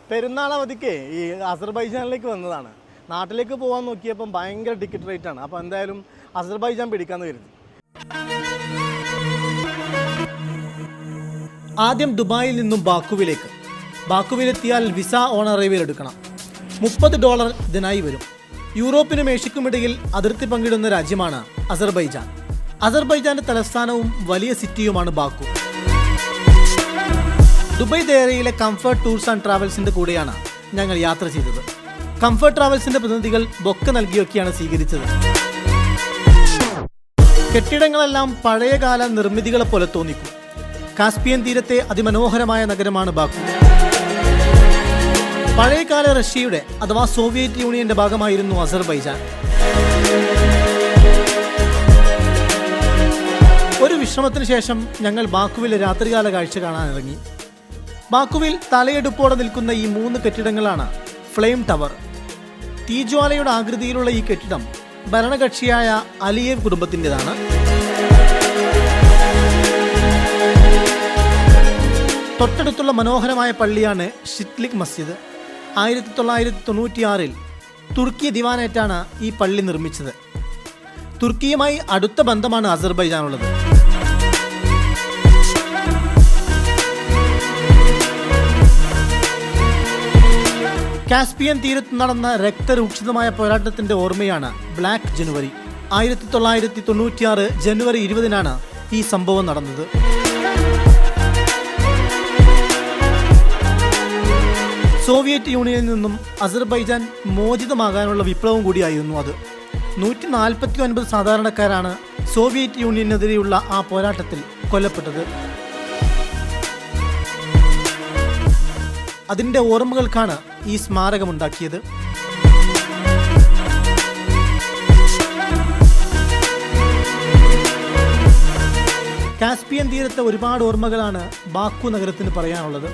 പെരുന്നാൾ അവധിക്ക് ഈ അസർബൈജാനിലേക്ക് വന്നതാണ്. നാട്ടിലേക്ക് പോകാൻ നോക്കിയപ്പം ഭയങ്കര ടിക്കറ്റ് റേറ്റാണ്. അപ്പോൾ എന്തായാലും അസർബൈജാൻ പിടിക്കാമെന്ന് കരുതി. ആദ്യം ദുബായിൽ നിന്നും ബാക്കുവിലേക്ക്. ബാക്കുവിലെത്തിയാൽ വിസ ഓൺ അറൈവൽ എടുക്കണം. $30 ഇതിനായി വരും. യൂറോപ്പിനും ഏഷ്യക്കുമിടയിൽ അതിർത്തി പങ്കിടുന്ന രാജ്യമാണ് അസർബൈജാൻ. അസർബൈജാന്റെ തലസ്ഥാനവും വലിയ സിറ്റിയുമാണ് ബാക്കു. ദുബായ് ദേരയിലെ കംഫർട്ട് ടൂർസ് ആൻഡ് ട്രാവൽസിന്റെ കൂടെയാണ് ഞങ്ങൾ യാത്ര ചെയ്തത്. കംഫർട്ട് ട്രാവൽസിന്റെ പ്രതിനിധികൾ ബൊക്ക നൽകിയൊക്കെയാണ് സ്വീകരിച്ചത്. കെട്ടിടങ്ങളെല്ലാം പഴയകാല നിർമ്മിതികളെ പോലെ തോന്നിക്കും. കാസ്പിയൻ തീരത്തെ അതിമനോഹരമായ നഗരമാണ് ബാക്കു. പഴയകാല റഷ്യയുടെ അഥവാ സോവിയറ്റ് യൂണിയന്റെ ഭാഗമായിരുന്നു അസർബൈജാൻ. ഒരു വിശ്രമത്തിന് ശേഷം ഞങ്ങൾ ബാക്കുവിലെ രാത്രികാല കാഴ്ച കാണാനിറങ്ങി. ബാക്കുവിൽ തലയെടുപ്പോടെ നിൽക്കുന്ന ഈ 3 കെട്ടിടങ്ങളാണ് ഫ്ലെയിം ടവർ. തീജ്വാലയുടെ ആകൃതിയിലുള്ള ഈ കെട്ടിടം ഭരണകക്ഷിയായ അലിയേവ് കുടുംബത്തിൻ്റെതാണ്. തൊട്ടടുത്തുള്ള മനോഹരമായ പള്ളിയാണ് ഷിറ്റ്ലിക് മസ്ജിദ്. 1996 തുർക്കി ദിവാനേറ്റാണ് ഈ പള്ളി നിർമ്മിച്ചത്. തുർക്കിയുമായി അടുത്ത ബന്ധമാണ് അസർബൈജാനുള്ളത്. കാസ്പിയൻ തീരത്ത് നടന്ന രക്തരൂക്ഷിതമായ പോരാട്ടത്തിന്റെ ഓർമ്മയാണ് ബ്ലാക്ക് ജനുവരി. 1996 ജനുവരി 20 ഈ സംഭവം നടന്നത്. സോവിയറ്റ് യൂണിയനിൽ നിന്നും അസർബൈജാൻ മോചിതമാകാനുള്ള വിപ്ലവം കൂടിയായിരുന്നു അത്. 149 സാധാരണക്കാരാണ് സോവിയറ്റ് യൂണിയനെതിരെയുള്ള ആ പോരാട്ടത്തിൽ കൊല്ലപ്പെട്ടത്. അതിൻ്റെ ഓർമ്മകൾക്കാണ് ഈ സ്മാരകമുണ്ടാക്കിയത്. കാസ്പിയൻ തീരത്തെ ഒരുപാട് ഓർമ്മകളാണ് ബാക്കു നഗരത്തിന് പറയാനുള്ളത്.